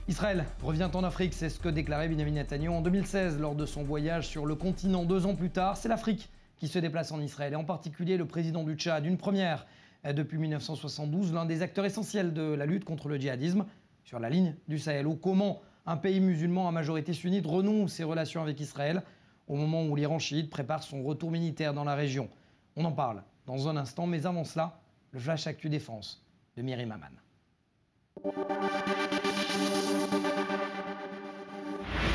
Israël revient en Afrique, c'est ce que déclarait Benjamin Netanyahou en 2016 lors de son voyage sur le continent. 2 ans plus tard, c'est l'Afrique qui se déplace en Israël, et en particulier le président du Tchad, une première depuis 1972, l'un des acteurs essentiels de la lutte contre le djihadisme sur la ligne du Sahel. Ou comment un pays musulman à majorité sunnite renoue ses relations avec Israël au moment où l'Iran chiite prépare son retour militaire dans la région. On en parle dans un instant, mais avant cela, le Flash Actu Défense de Myrim Aman.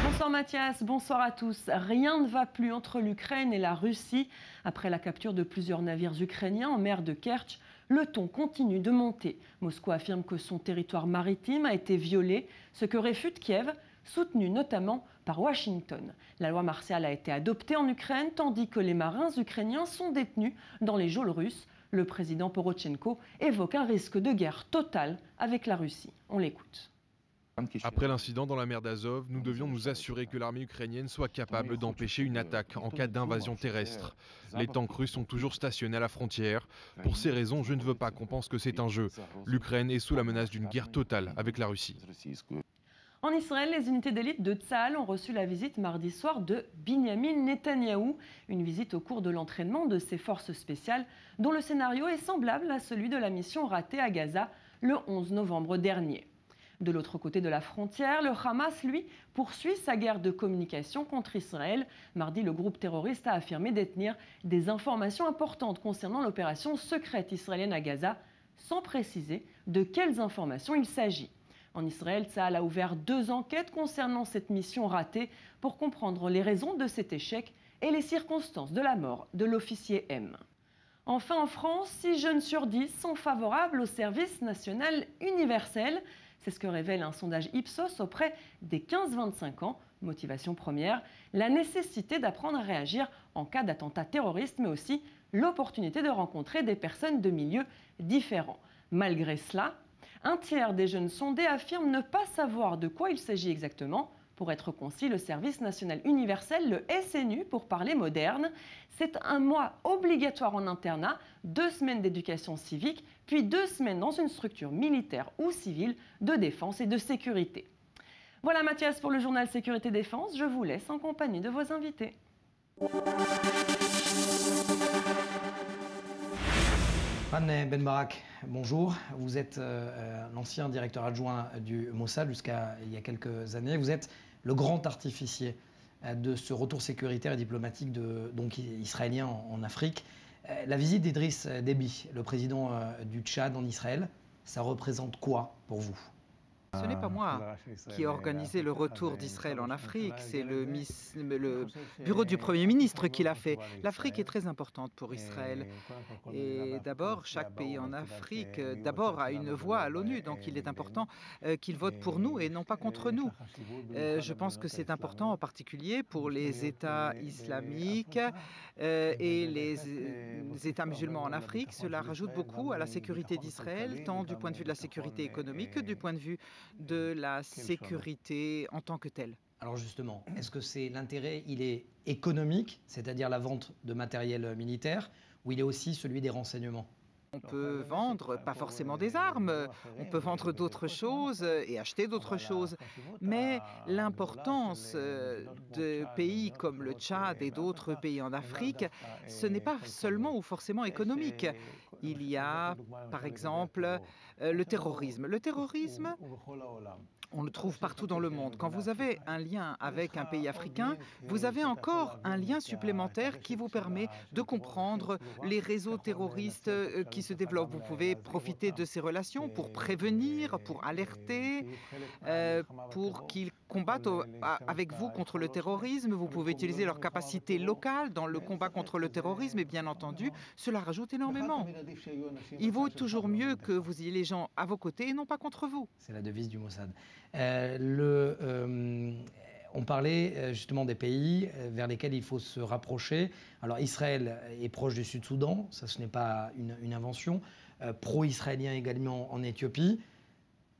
Bonsoir Mathias, bonsoir à tous. Rien ne va plus entre l'Ukraine et la Russie. Après la capture de plusieurs navires ukrainiens en mer de Kertch, le ton continue de monter. Moscou affirme que son territoire maritime a été violé, ce que réfute Kiev, soutenu notamment par Washington. La loi martiale a été adoptée en Ukraine, tandis que les marins ukrainiens sont détenus dans les geôles russes. Le président Porochenko évoque un risque de guerre totale avec la Russie. On l'écoute. Après l'incident dans la mer d'Azov, nous devions nous assurer que l'armée ukrainienne soit capable d'empêcher une attaque en cas d'invasion terrestre. Les tanks russes sont toujours stationnés à la frontière. Pour ces raisons, je ne veux pas qu'on pense que c'est un jeu. L'Ukraine est sous la menace d'une guerre totale avec la Russie. En Israël, les unités d'élite de Tsahal ont reçu la visite mardi soir de Benjamin Netanyahou. Une visite au cours de l'entraînement de ses forces spéciales, dont le scénario est semblable à celui de la mission ratée à Gaza le 11 novembre dernier. De l'autre côté de la frontière, le Hamas, lui, poursuit sa guerre de communication contre Israël. Mardi, le groupe terroriste a affirmé détenir des informations importantes concernant l'opération secrète israélienne à Gaza, sans préciser de quelles informations il s'agit. En Israël, Tsahal a ouvert 2 enquêtes concernant cette mission ratée pour comprendre les raisons de cet échec et les circonstances de la mort de l'officier M. Enfin, en France, 6 jeunes sur 10 sont favorables au service national universel. C'est ce que révèle un sondage Ipsos auprès des 15-25 ans. Motivation première, la nécessité d'apprendre à réagir en cas d'attentat terroriste, mais aussi l'opportunité de rencontrer des personnes de milieux différents. Malgré cela, un tiers des jeunes sondés affirment ne pas savoir de quoi il s'agit exactement. Pour être concis, le service national universel, le SNU pour parler moderne, c'est un mois obligatoire en internat, 2 semaines d'éducation civique, puis 2 semaines dans une structure militaire ou civile de défense et de sécurité. Voilà Mathias pour le journal Sécurité Défense, je vous laisse en compagnie de vos invités. Anne Ben Barak, bonjour. Vous êtes l'ancien directeur adjoint du Mossad jusqu'à il y a quelques années. Vous êtes le grand artificier de ce retour sécuritaire et diplomatique donc israélien en Afrique. La visite d'Idriss Déby, le président du Tchad en Israël, ça représente quoi pour vous ? Ce n'est pas moi qui ai organisé le retour d'Israël en Afrique, c'est le bureau du Premier ministre qui l'a fait. L'Afrique est très importante pour Israël. Et d'abord, chaque pays en Afrique a une voix à l'ONU, donc il est important qu'il vote pour nous et non pas contre nous. Je pense que c'est important en particulier pour les États islamiques et les États musulmans en Afrique. Cela rajoute beaucoup à la sécurité d'Israël, tant du point de vue de la sécurité économique que du point de vue de la sécurité en tant que telle. Alors justement, est-ce que c'est l'intérêt, il est économique, c'est-à-dire la vente de matériel militaire, ou il est aussi celui des renseignements ? On peut vendre, pas forcément des armes, on peut vendre d'autres choses et acheter d'autres choses. Mais l'importance de pays comme le Tchad et d'autres pays en Afrique, ce n'est pas seulement ou forcément économique. Il y a, par exemple, le terrorisme. Le terrorisme, on le trouve partout dans le monde. Quand vous avez un lien avec un pays africain, vous avez encore un lien supplémentaire qui vous permet de comprendre les réseaux terroristes qui se développent. Vous pouvez profiter de ces relations pour prévenir, pour alerter, pour qu'ils combattent avec vous contre le terrorisme. Vous pouvez utiliser leurs capacités locales dans le combat contre le terrorisme et bien entendu, cela rajoute énormément. Il vaut toujours mieux que vous ayez les gens à vos côtés et non pas contre vous. C'est la devise du Mossad. On parlait justement des pays vers lesquels il faut se rapprocher. Alors Israël est proche du Sud-Soudan, ça ce n'est pas une invention. Pro-israélien également en Éthiopie.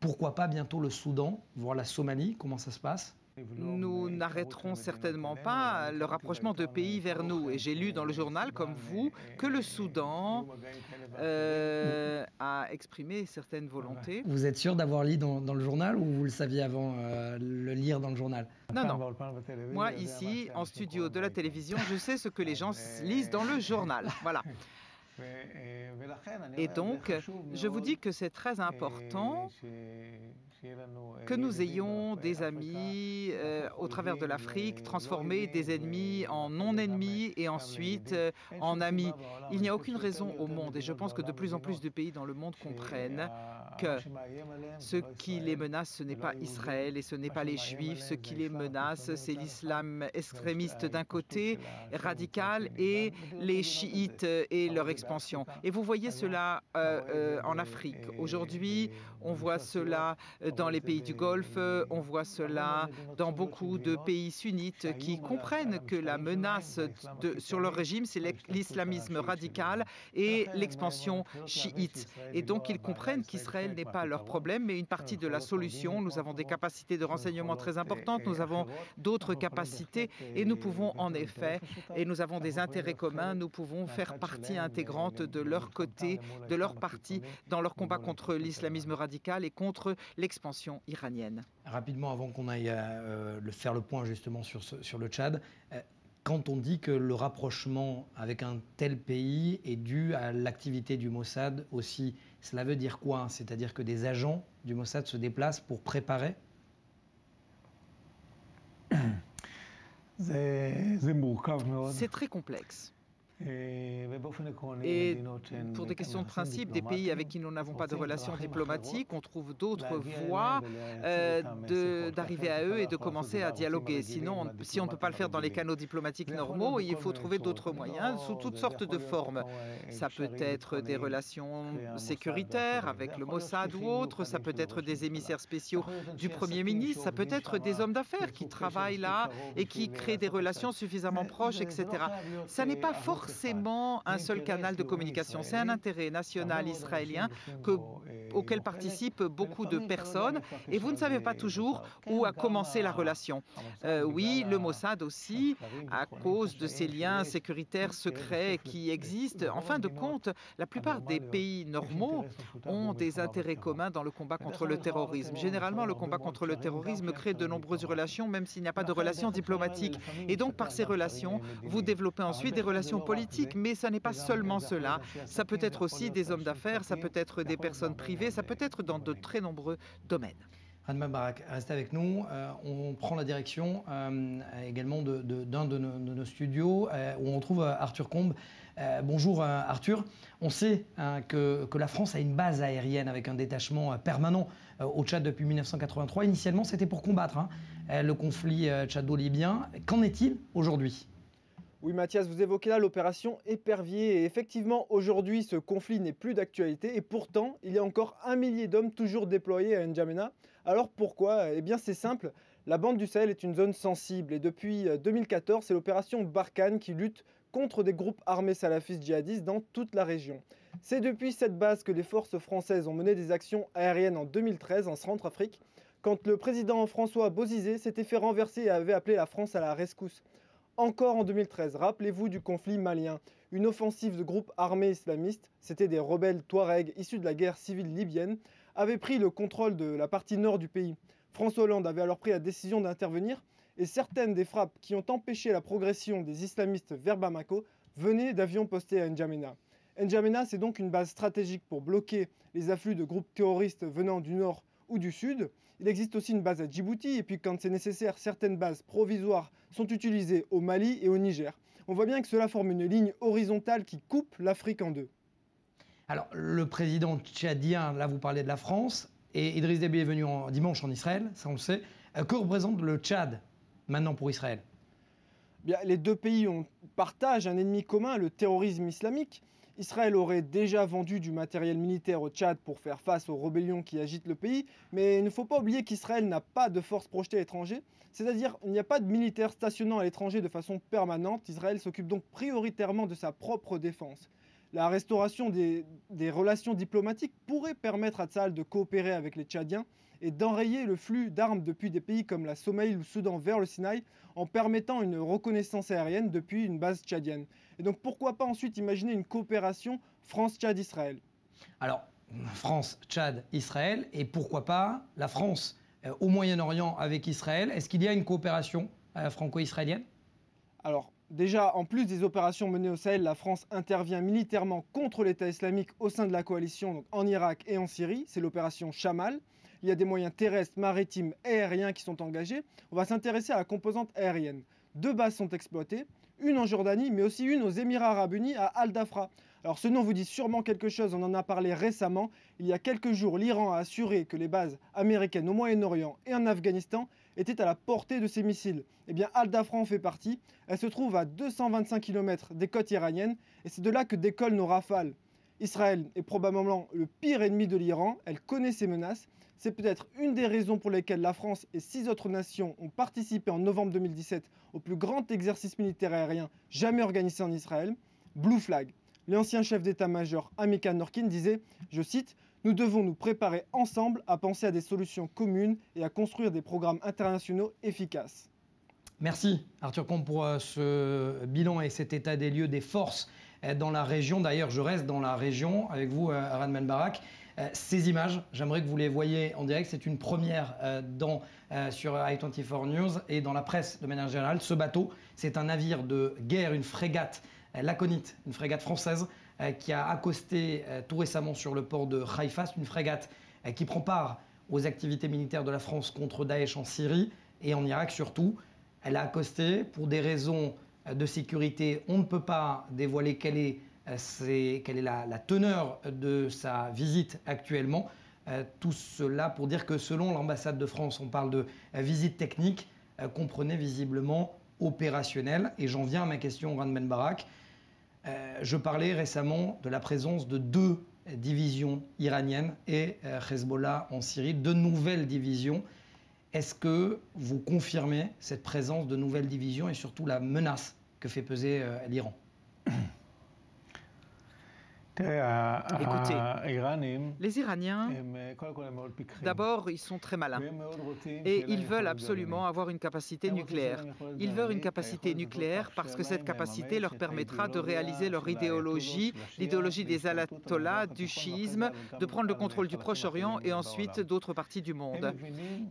Pourquoi pas bientôt le Soudan, voire la Somalie? Comment ça se passe? Nous n'arrêterons certainement pas le rapprochement de pays vers nous. Et j'ai lu dans le journal, comme vous, que le Soudan a exprimé certaines volontés. Vous êtes sûr d'avoir lu dans le journal ou vous le saviez avant le lire dans le journal? Non, non. Moi, ici, en studio de la télévision, je sais ce que les gens lisent dans le journal. Voilà. Et donc, je vous dis que c'est très important que nous ayons des amis au travers de l'Afrique, transformer des ennemis en non-ennemis et ensuite en amis. Il n'y a aucune raison au monde, et je pense que de plus en plus de pays dans le monde comprennent que ce qui les menace, ce n'est pas Israël et ce n'est pas les Juifs. Ce qui les menace, c'est l'islam extrémiste d'un côté, radical, et les chiites et leur expansion. Et vous voyez cela en Afrique. Aujourd'hui, on voit cela dans les pays du Golfe, on voit cela dans beaucoup de pays sunnites qui comprennent que la menace sur leur régime, c'est l'islamisme radical et l'expansion chiite. Et donc, ils comprennent qu'Israël n'est pas leur problème, mais une partie de la solution. Nous avons des capacités de renseignement très importantes, nous avons d'autres capacités et nous pouvons en effet, et nous avons des intérêts communs, nous pouvons faire partie intégrante de leur côté, de leur parti, dans leur combat contre l'islamisme radical et contre l'expansion iranienne. Rapidement, avant qu'on aille faire le point justement sur le Tchad, quand on dit que le rapprochement avec un tel pays est dû à l'activité du Mossad aussi, cela veut dire quoi? C'est-à-dire que des agents du Mossad se déplacent pour préparer? C'est très complexe. Et pour des questions de principe, des pays avec qui nous n'avons pas de relations diplomatiques, on trouve d'autres voies d'arriver à eux et de commencer à dialoguer. Sinon, si on ne peut pas le faire dans les canaux diplomatiques normaux, il faut trouver d'autres moyens sous toutes sortes de formes. Ça peut être des relations sécuritaires avec le Mossad ou autre, ça peut être des émissaires spéciaux du Premier ministre, ça peut être des hommes d'affaires qui travaillent là et qui créent des relations suffisamment proches, etc. Ça n'est pas forcément un seul canal de communication. C'est un intérêt national israélien auquel participent beaucoup de personnes et vous ne savez pas toujours où a commencé la relation. Oui, le Mossad aussi, à cause de ces liens sécuritaires secrets qui existent. En fin de compte, la plupart des pays normaux ont des intérêts communs dans le combat contre le terrorisme. Généralement, le combat contre le terrorisme crée de nombreuses relations, même s'il n'y a pas de relations diplomatiques. Et donc, par ces relations, vous développez ensuite des relations politiques. Mais ça n'est pas seulement cela. Ça peut être aussi des hommes d'affaires, ça peut être des personnes privées, ça peut être dans de très nombreux domaines. Radma Barak, restez avec nous. On prend la direction également d'un de nos studios où on retrouve Arthur Combe. Bonjour Arthur. On sait que la France a une base aérienne avec un détachement permanent au Tchad depuis 1983. Initialement, c'était pour combattre le conflit tchado-libyen. Qu'en est-il aujourd'hui ? Oui Mathias, vous évoquez là l'opération Épervier et effectivement aujourd'hui ce conflit n'est plus d'actualité et pourtant il y a encore 1 millier d'hommes toujours déployés à N'Djamena. Alors pourquoi? Eh bien c'est simple, la bande du Sahel est une zone sensible et depuis 2014 c'est l'opération Barkhane qui lutte contre des groupes armés salafistes djihadistes dans toute la région. C'est depuis cette base que les forces françaises ont mené des actions aériennes en 2013 en Centrafrique quand le président François Bozizé s'était fait renverser et avait appelé la France à la rescousse. Encore en 2013, rappelez-vous du conflit malien. Une offensive de groupes armés islamistes, c'était des rebelles touaregs issus de la guerre civile libyenne, avait pris le contrôle de la partie nord du pays. François Hollande avait alors pris la décision d'intervenir et certaines des frappes qui ont empêché la progression des islamistes vers Bamako venaient d'avions postés à N'Djamena. N'Djamena, c'est donc une base stratégique pour bloquer les afflux de groupes terroristes venant du nord ou du sud. Il existe aussi une base à Djibouti et puis quand c'est nécessaire, certaines bases provisoires sont utilisées au Mali et au Niger. On voit bien que cela forme une ligne horizontale qui coupe l'Afrique en deux. Alors le président tchadien, là vous parlez de la France, et Idriss Déby est venu dimanche en Israël, ça on le sait. Que représente le Tchad maintenant pour Israël? Bien, les deux pays partagent un ennemi commun, le terrorisme islamique. Israël aurait déjà vendu du matériel militaire au Tchad pour faire face aux rébellions qui agitent le pays, mais il ne faut pas oublier qu'Israël n'a pas de forces projetées à l'étranger, c'est-à-dire qu'il n'y a pas de militaires stationnant à l'étranger de façon permanente. Israël s'occupe donc prioritairement de sa propre défense. La restauration des relations diplomatiques pourrait permettre à Tsahal de coopérer avec les Tchadiens et d'enrayer le flux d'armes depuis des pays comme la Somalie ou le Soudan vers le Sinaï en permettant une reconnaissance aérienne depuis une base tchadienne. Et donc pourquoi pas ensuite imaginer une coopération France-Tchad-Israël? Alors, France, Tchad, Israël, et pourquoi pas la France au Moyen-Orient avec Israël? Est-ce qu'il y a une coopération franco-israélienne? Alors, déjà, en plus des opérations menées au Sahel, la France intervient militairement contre l'État islamique au sein de la coalition, donc en Irak et en Syrie. C'est l'opération Chamal. Il y a des moyens terrestres, maritimes et aériens qui sont engagés. On va s'intéresser à la composante aérienne. 2 bases sont exploitées, une en Jordanie, mais aussi une aux Émirats Arabes Unis, à Al-Dafra. Alors ce nom vous dit sûrement quelque chose, on en a parlé récemment. Il y a quelques jours, l'Iran a assuré que les bases américaines au Moyen-Orient et en Afghanistan étaient à la portée de ces missiles. Eh bien, Al-Dafra en fait partie. Elle se trouve à 225 km des côtes iraniennes et c'est de là que décollent nos rafales. Israël est probablement le pire ennemi de l'Iran, elle connaît ses menaces. C'est peut-être une des raisons pour lesquelles la France et 6 autres nations ont participé en novembre 2017 au plus grand exercice militaire aérien jamais organisé en Israël, Blue Flag. L'ancien chef d'état-major Amikan Norkin disait, je cite, « Nous devons nous préparer ensemble à penser à des solutions communes et à construire des programmes internationaux efficaces. » Merci Arthur Comte pour ce bilan et cet état des lieux des forces dans la région. D'ailleurs, je reste dans la région avec vous, Eran Ben Barak. Ces images, j'aimerais que vous les voyiez en direct. C'est une première sur i24 News et dans la presse de manière générale. Ce bateau, c'est un navire de guerre, une frégate Laconite, une frégate française qui a accosté tout récemment sur le port de Haïfa. C'est une frégate qui prend part aux activités militaires de la France contre Daesh en Syrie et en Irak surtout. Elle a accosté pour des raisons de sécurité. On ne peut pas dévoiler quelle est la teneur de sa visite actuellement. Tout cela pour dire que selon l'ambassade de France, on parle de visite technique, comprenez visiblement opérationnelle. Et j'en viens à ma question, Eran Ben Barak. Je parlais récemment de la présence de 2 divisions iraniennes et Hezbollah en Syrie, 2 nouvelles divisions. Est-ce que vous confirmez cette présence de nouvelles divisions et surtout la menace que fait peser l'Iran? Écoutez, les Iraniens, d'abord, ils sont très malins et ils veulent absolument avoir une capacité nucléaire. Ils veulent une capacité nucléaire parce que cette capacité leur permettra de réaliser leur idéologie, l'idéologie des ayatollahs, du chiisme, de prendre le contrôle du Proche-Orient et ensuite d'autres parties du monde.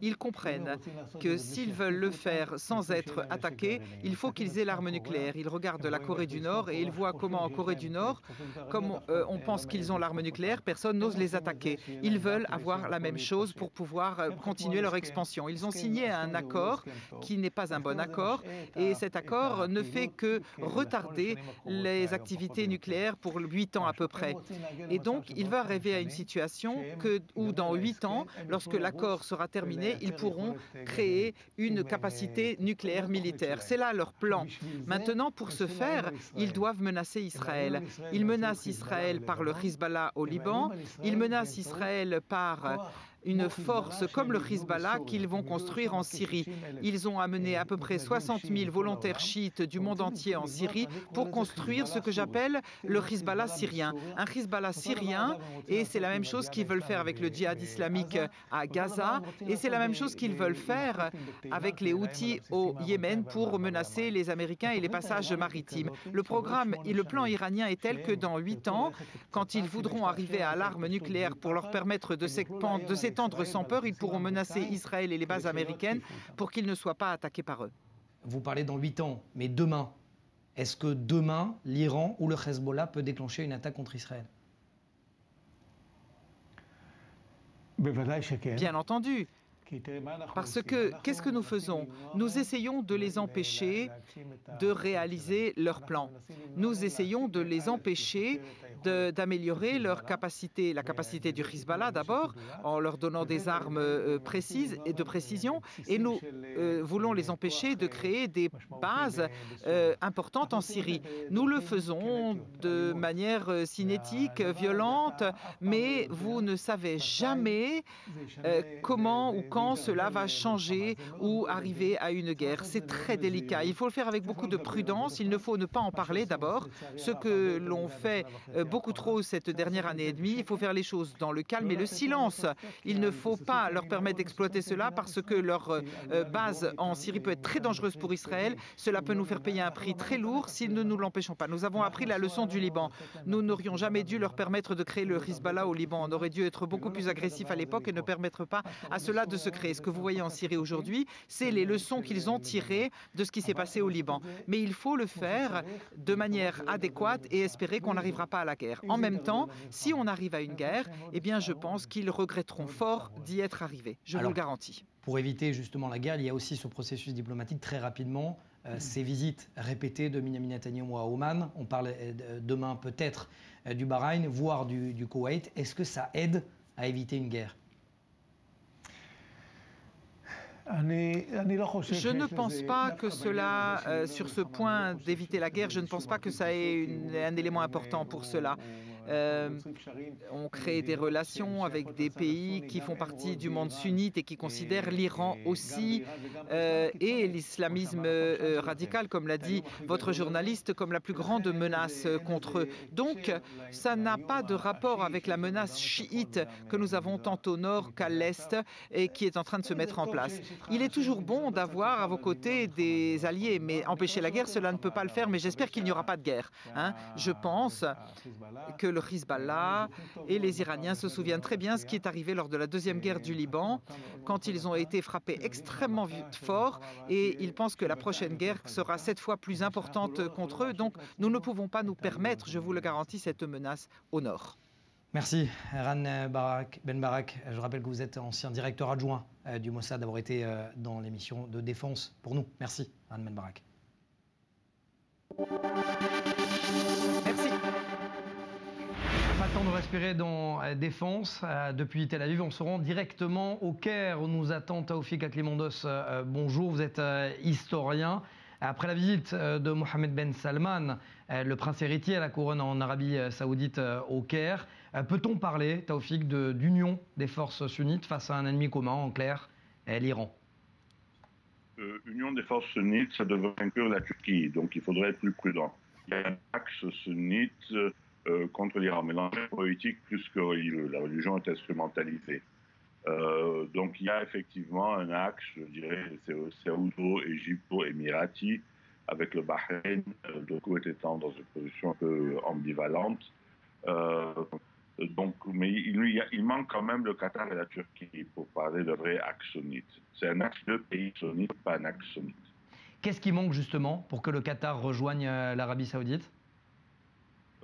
Ils comprennent que s'ils veulent le faire sans être attaqués, il faut qu'ils aient l'arme nucléaire. Ils regardent la Corée du Nord et ils voient comment en Corée du Nord, comme on pense qu'ils ont l'arme nucléaire, personne n'ose les attaquer. Ils veulent avoir la même chose pour pouvoir continuer leur expansion. Ils ont signé un accord qui n'est pas un bon accord et cet accord ne fait que retarder les activités nucléaires pour 8 ans à peu près. Et donc, il va arriver à une situation où dans 8 ans, lorsque l'accord sera terminé, ils pourront créer une capacité nucléaire militaire. C'est là leur plan. Maintenant, pour ce faire, ils doivent menacer Israël. Ils menacent Israël par le Hezbollah au Liban, ils menacent Israël par une force comme le Hezbollah qu'ils vont construire en Syrie. Ils ont amené à peu près 60 000 volontaires chiites du monde entier en Syrie pour construire ce que j'appelle le Hezbollah syrien. Un Hezbollah syrien, et c'est la même chose qu'ils veulent faire avec le djihad islamique à Gaza, et c'est la même chose qu'ils veulent faire avec les Houthis au Yémen pour menacer les Américains et les passages maritimes. Le programme et le plan iranien est tel que dans 8 ans, quand ils voudront arriver à l'arme nucléaire pour leur permettre de s'étendre sans peur, ils pourront menacer Israël et les bases américaines pour qu'ils ne soient pas attaqués par eux. Vous parlez dans 8 ans, mais demain, est-ce que demain, l'Iran ou le Hezbollah peut déclencher une attaque contre Israël? Bien entendu. Parce que, qu'est-ce que nous faisons? Nous essayons de les empêcher de réaliser leur plan. Nous essayons de les empêcher d'améliorer leur capacité, la capacité du Hezbollah d'abord, en leur donnant des armes précises et de précision, et nous voulons les empêcher de créer des bases importantes en Syrie. Nous le faisons de manière cinétique, violente, mais vous ne savez jamais comment ou quand quand cela va changer ou arriver à une guerre. C'est très délicat. Il faut le faire avec beaucoup de prudence. Il ne faut ne pas en parler d'abord. Ce que l'on fait beaucoup trop cette dernière année et demie, il faut faire les choses dans le calme et le silence. Il ne faut pas leur permettre d'exploiter cela parce que leur base en Syrie peut être très dangereuse pour Israël. Cela peut nous faire payer un prix très lourd si nous ne l'empêchons pas. Nous avons appris la leçon du Liban. Nous n'aurions jamais dû leur permettre de créer le Hezbollah au Liban. On aurait dû être beaucoup plus agressif à l'époque et ne permettre pas à cela de se créer. Ce que vous voyez en Syrie aujourd'hui, c'est les leçons qu'ils ont tirées de ce qui s'est passé au Liban. Mais il faut le faire de manière adéquate et espérer qu'on n'arrivera pas à la guerre. En même temps, si on arrive à une guerre, eh bien je pense qu'ils regretteront fort d'y être arrivés. Je vous le garantis. Pour éviter justement la guerre, il y a aussi ce processus diplomatique très rapidement, ces visites répétées de Benyamin Netanyahou à Oman. On parle demain peut-être du Bahreïn, voire du Koweït. Est-ce que ça aide à éviter une guerre ? Je ne pense pas que cela, sur ce point d'éviter la guerre, je ne pense pas que ça ait un élément important pour cela. On crée des relations avec des pays qui font partie du monde sunnite et qui considèrent l'Iran aussi et l'islamisme radical, comme l'a dit votre journaliste, comme la plus grande menace contre eux. Donc, ça n'a pas de rapport avec la menace chiite que nous avons tant au nord qu'à l'est et qui est en train de se mettre en place. Il est toujours bon d'avoir à vos côtés des alliés, mais empêcher la guerre, cela ne peut pas le faire, mais j'espère qu'il n'y aura pas de guerre. Je pense que le Hezbollah et les Iraniens se souviennent très bien ce qui est arrivé lors de la deuxième guerre du Liban, quand ils ont été frappés extrêmement fort, et ils pensent que la prochaine guerre sera 7 fois plus importante contre eux. Donc nous ne pouvons pas nous permettre, je vous le garantis, cette menace au nord. Merci, Eran Ben Barak. Je rappelle que vous êtes ancien directeur adjoint du Mossad, d'avoir été dans l'émission de défense pour nous. Merci, Eran Ben Barak. Merci. Pas le temps de respirer dans Défense. Depuis Tel Aviv, on se rend directement au Caire où nous attend Taoufik Aklimondos. Bonjour, vous êtes historien. Après la visite de Mohammed Ben Salman, le prince héritier à la couronne en Arabie Saoudite au Caire, peut-on parler, Taoufik, d'union des forces sunnites face à un ennemi commun, en clair, l'Iran? Union des forces sunnites, ça devrait inclure la Turquie, donc il faudrait être plus prudent. Il y a un axe sunnite contre l'Iran, mais l'enjeu politique plus que religieux. La religion est instrumentalisée. Donc il y a effectivement un axe, je dirais, saoudo-égypto-émirati, avec le Bahreïn, le Koweït étant dans une position un peu ambivalente. Mais il manque quand même le Qatar et la Turquie pour parler de vrai axe sunnite. C'est un axe de pays sunnite, pas un axe sunnite. Qu'est-ce qui manque justement pour que le Qatar rejoigne l'Arabie Saoudite?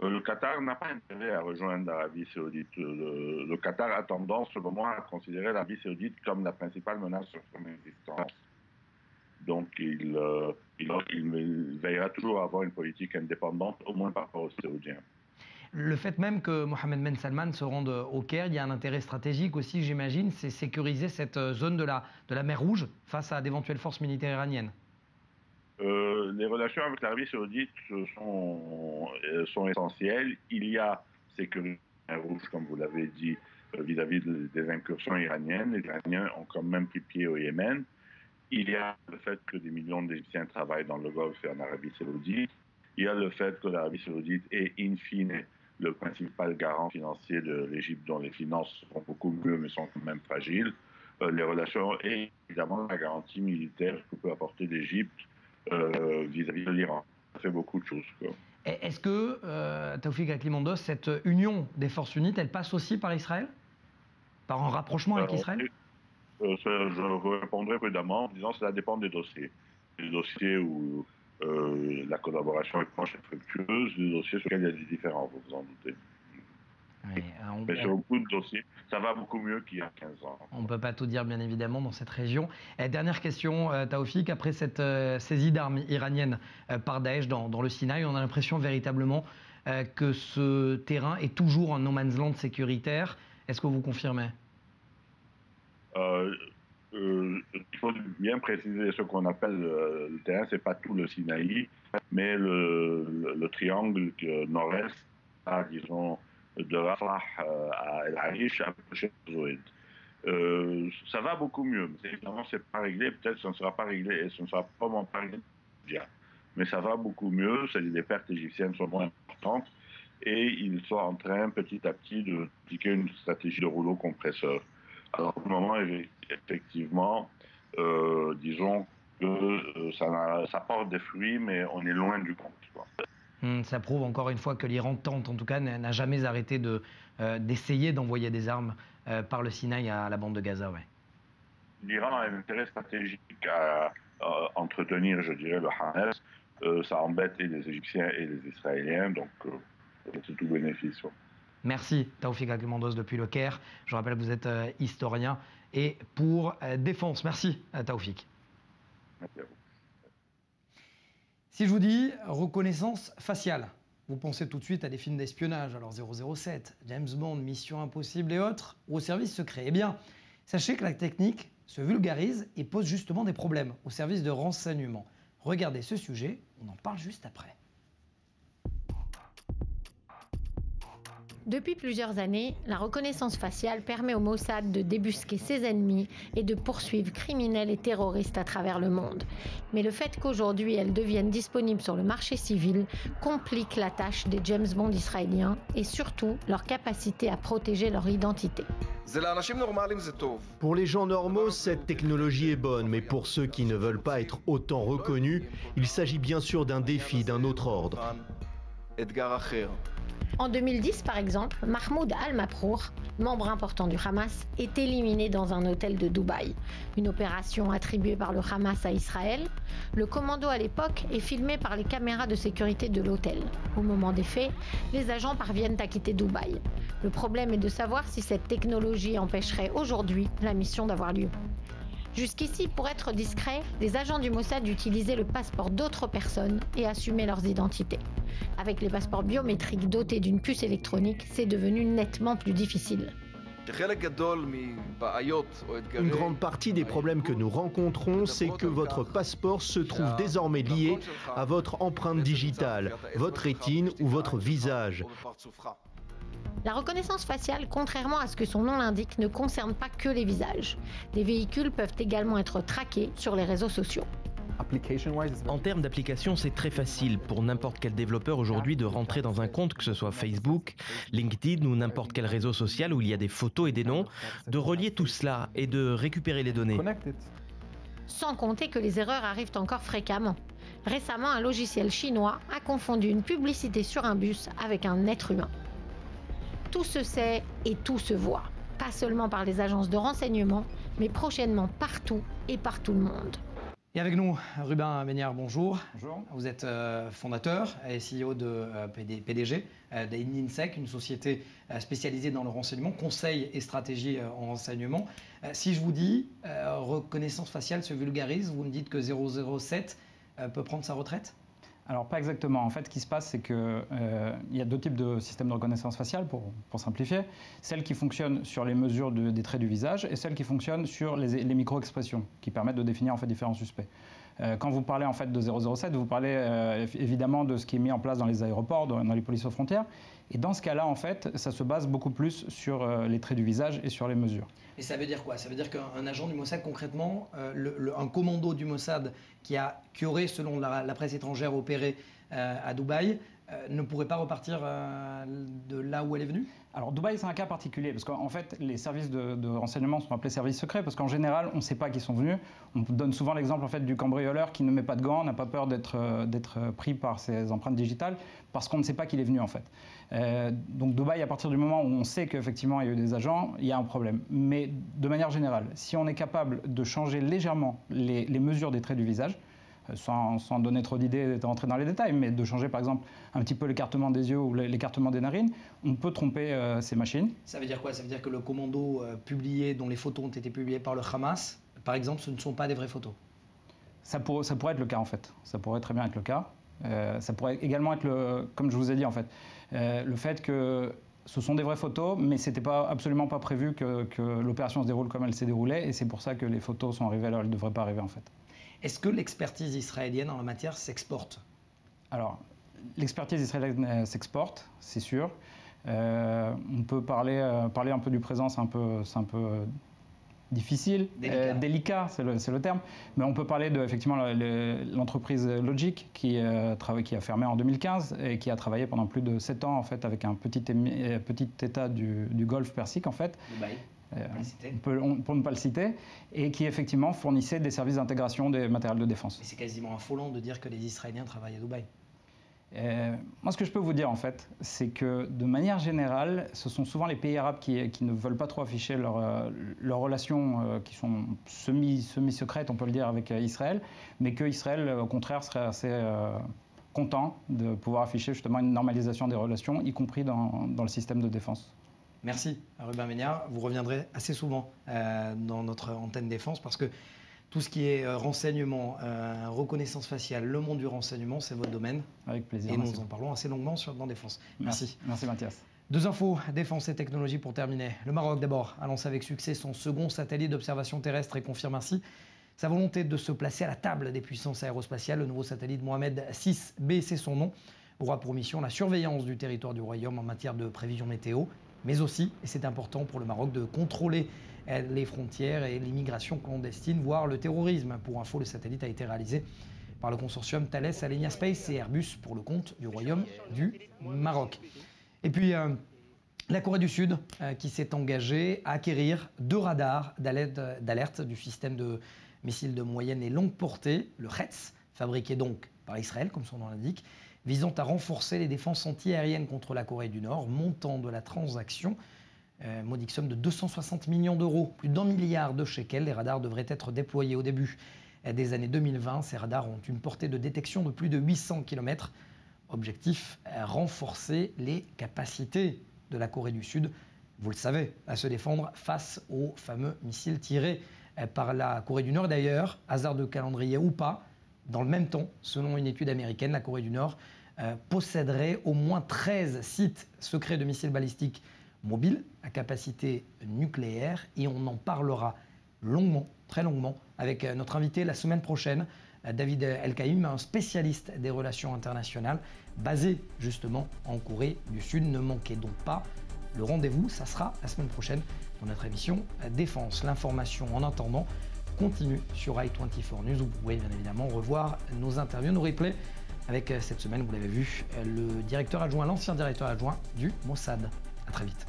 Le Qatar n'a pas intérêt à rejoindre l'Arabie Saoudite. Le Qatar a tendance, selon moi, à considérer l'Arabie Saoudite comme la principale menace sur son existence. Donc, il veillera toujours à avoir une politique indépendante, au moins par rapport aux Saoudiens. Le fait même que Mohammed Ben Salman se rende au Caire, il y a un intérêt stratégique aussi, j'imagine, c'est sécuriser cette zone de la mer Rouge face à d'éventuelles forces militaires iraniennes. Les relations avec l'Arabie Saoudite sont essentielles. Il y a sécurité rouge, comme vous l'avez dit, vis-à-vis des incursions iraniennes. Les Iraniens ont quand même pris pied au Yémen. Il y a le fait que des millions d'Égyptiens travaillent dans le Golfe et en Arabie Saoudite. Il y a le fait que l'Arabie Saoudite est, in fine, le principal garant financier de l'Égypte, dont les finances sont beaucoup mieux, mais sont quand même fragiles. Les relations et évidemment la garantie militaire que peut apporter l'Égypte vis-à-vis de l'Iran. Ça fait beaucoup de choses. Est-ce que, Taoufik Aklimondos, cette union des forces sunnites, elle passe aussi par Israël? Par un rapprochement avec Israël? Je répondrai prudemment en disant que cela dépend des dossiers. Des dossiers où la collaboration est proche et fructueuse, des dossiers sur lesquels il y a des différends, vous vous en doutez. Oui, mais sur beaucoup de dossiers, ça va beaucoup mieux qu'il y a 15 ans. On ne peut pas tout dire, bien évidemment, dans cette région. Dernière question, Taoufik, après cette saisie d'armes iraniennes par Daesh dans le Sinaï, on a l'impression véritablement que ce terrain est toujours un no man's land sécuritaire. Est-ce que vous confirmez? Il faut bien préciser ce qu'on appelle le terrain, ce n'est pas tout le Sinaï, mais le triangle nord-est, disons, de Rafah à El Arish, à Zoïd. Ça va beaucoup mieux. Évidemment, c'est pas réglé. Peut-être que ce ne sera pas réglé et ce ne sera probablement pas réglé bien. Mais ça va beaucoup mieux. Les pertes égyptiennes sont moins importantes et ils sont en train petit à petit de appliquer une stratégie de rouleau compresseur. Alors pour le moment, effectivement, disons que ça porte des fruits, mais on est loin du compte, quoi. Ça prouve encore une fois que l'Iran tente, en tout cas, n'a jamais arrêté d'essayer d'envoyer des armes par le Sinaï à la bande de Gaza. Ouais. L'Iran a un intérêt stratégique à entretenir, je dirais, le Hamas. Ça embête et les Égyptiens et les Israéliens, donc c'est tout bénéfice. Ouais. Merci Taoufik Akemandos depuis le Caire. Je rappelle que vous êtes historien et pour Défense. Merci Taoufik. Merci à vous. Si je vous dis reconnaissance faciale, vous pensez tout de suite à des films d'espionnage, alors 007, James Bond, Mission Impossible et autres, ou au service secret. Eh bien, sachez que la technique se vulgarise et pose justement des problèmes au service de renseignement. Regardez ce sujet, on en parle juste après. Depuis plusieurs années, la reconnaissance faciale permet au Mossad de débusquer ses ennemis et de poursuivre criminels et terroristes à travers le monde. Mais le fait qu'aujourd'hui elles deviennent disponibles sur le marché civil complique la tâche des James Bond israéliens et surtout leur capacité à protéger leur identité. Pour les gens normaux, cette technologie est bonne, mais pour ceux qui ne veulent pas être autant reconnus, il s'agit bien sûr d'un défi d'un autre ordre. En 2010, par exemple, Mahmoud Al-Maprour, membre important du Hamas, est éliminé dans un hôtel de Dubaï. Une opération attribuée par le Hamas à Israël. Le commando à l'époque est filmé par les caméras de sécurité de l'hôtel. Au moment des faits, les agents parviennent à quitter Dubaï. Le problème est de savoir si cette technologie empêcherait aujourd'hui la mission d'avoir lieu. Jusqu'ici, pour être discret, les agents du Mossad utilisaient le passeport d'autres personnes et assumaient leurs identités. Avec les passeports biométriques dotés d'une puce électronique, c'est devenu nettement plus difficile. Une grande partie des problèmes que nous rencontrons, c'est que votre passeport se trouve désormais lié à votre empreinte digitale, votre rétine ou votre visage. La reconnaissance faciale, contrairement à ce que son nom l'indique, ne concerne pas que les visages. Les véhicules peuvent également être traqués sur les réseaux sociaux. En termes d'application, c'est très facile pour n'importe quel développeur aujourd'hui de rentrer dans un compte, que ce soit Facebook, LinkedIn ou n'importe quel réseau social où il y a des photos et des noms, de relier tout cela et de récupérer les données. Sans compter que les erreurs arrivent encore fréquemment. Récemment, un logiciel chinois a confondu une publicité sur un bus avec un être humain. Tout se sait et tout se voit, pas seulement par les agences de renseignement, mais prochainement partout et par tout le monde. Et avec nous, Ruben Méniard, bonjour. Bonjour. Vous êtes fondateur et CEO de PDG d'INSEC, une société spécialisée dans le renseignement, conseil et stratégie en renseignement. Si je vous dis reconnaissance faciale se vulgarise, vous me dites que 007 peut prendre sa retraite ? Alors pas exactement. En fait, ce qui se passe, c'est qu'il y a deux types de systèmes de reconnaissance faciale, pour simplifier. Celle qui fonctionne sur les mesures des traits du visage et celle qui fonctionne sur les micro-expressions, qui permettent de définir en fait différents suspects. Quand vous parlez en fait de 007, vous parlez évidemment de ce qui est mis en place dans les aéroports, dans les polices aux frontières. Et dans ce cas-là, en fait, ça se base beaucoup plus sur les traits du visage et sur les mesures. Et ça veut dire quoi? Ça veut dire qu'un agent du Mossad, concrètement, un commando du Mossad qui aurait, selon la presse étrangère, opéré à Dubaï, ne pourrait pas repartir de là où elle est venue? Alors Dubaï, c'est un cas particulier, parce qu'en fait, les services de renseignement sont appelés services secrets, parce qu'en général, on ne sait pas qui sont venus. On donne souvent l'exemple en fait, du cambrioleur qui ne met pas de gants, n'a pas peur d'être pris par ses empreintes digitales, parce qu'on ne sait pas qu'il est venu en fait. Donc Dubaï, à partir du moment où on sait qu'effectivement il y a eu des agents, il y a un problème. Mais de manière générale, si on est capable de changer légèrement les mesures des traits du visage, sans donner trop d'idées, de rentrer dans les détails, mais de changer par exemple un petit peu l'écartement des yeux ou l'écartement des narines, on peut tromper ces machines. Ça veut dire quoi? Ça veut dire que le commando publié, dont les photos ont été publiées par le Hamas, par exemple, ce ne sont pas des vraies photos? Ça pourrait être le cas en fait. Ça pourrait très bien être le cas. Ça pourrait également être, comme je vous ai dit en fait, le fait que ce sont des vraies photos, mais ce n'était absolument pas prévu que l'opération se déroule comme elle s'est déroulée, et c'est pour ça que les photos sont arrivées là où elles ne devraient pas arriver en fait. Est-ce que l'expertise israélienne en la matière s'exporte? Alors, l'expertise israélienne s'exporte, c'est sûr. On peut parler un peu du présent, c'est un peu difficile, délicat, c'est le terme. Mais on peut parler de effectivement l'entreprise Logic qui a fermé en 2015 et qui a travaillé pendant plus de 7 ans en fait avec un petit État du Golfe Persique en fait. Dubaï. Pour ne pas le citer, et qui effectivement fournissait des services d'intégration des matériels de défense. C'est quasiment affolant de dire que les Israéliens travaillent à Dubaï. Moi, ce que je peux vous dire, en fait, c'est que de manière générale, ce sont souvent les pays arabes qui ne veulent pas trop afficher leurs relations qui sont semi-secrètes, on peut le dire, avec Israël, mais que Israël, au contraire, serait assez content de pouvoir afficher justement une normalisation des relations, y compris dans le système de défense. Merci, Ruben Méniard. Vous reviendrez assez souvent dans notre antenne défense parce que tout ce qui est renseignement, reconnaissance faciale, le monde du renseignement, c'est votre domaine. Avec plaisir. Et nous en parlons assez longuement dans Défense. Merci. Merci Mathias. 2 infos, défense et technologie pour terminer. Le Maroc d'abord a lancé avec succès son second satellite d'observation terrestre et confirme ainsi sa volonté de se placer à la table des puissances aérospatiales. Le nouveau satellite Mohamed 6B, c'est son nom, aura pour mission la surveillance du territoire du royaume en matière de prévision météo, mais aussi, et c'est important pour le Maroc, de contrôler les frontières et l'immigration clandestine, voire le terrorisme. Pour info, le satellite a été réalisé par le consortium Thales, Alenia Space et Airbus pour le compte du Royaume du Maroc. Et puis, la Corée du Sud qui s'est engagée à acquérir 2 radars d'alerte du système de missiles de moyenne et longue portée, le RETS, fabriqué donc par Israël, comme son nom l'indique, visant à renforcer les défenses anti-aériennes contre la Corée du Nord, montant de la transaction, modique somme de 260 millions d'euros, plus d'1 milliard de shekels. Les radars devraient être déployés au début des années 2020. Ces radars ont une portée de détection de plus de 800 km. Objectif, renforcer les capacités de la Corée du Sud, vous le savez, à se défendre face aux fameux missiles tirés par la Corée du Nord. D'ailleurs, hasard de calendrier ou pas, dans le même temps, selon une étude américaine, la Corée du Nord posséderait au moins 13 sites secrets de missiles balistiques mobiles à capacité nucléaire, et on en parlera longuement, très longuement, avec notre invité la semaine prochaine, David El-Kaïm, un spécialiste des relations internationales, basé justement en Corée du Sud. Ne manquez donc pas le rendez-vous, ça sera la semaine prochaine dans notre émission Défense. L'information en attendant continue sur i24 News. Vous pouvez bien évidemment revoir nos interviews, nos replays avec cette semaine, vous l'avez vu, le directeur adjoint, l'ancien directeur adjoint du Mossad. À très vite.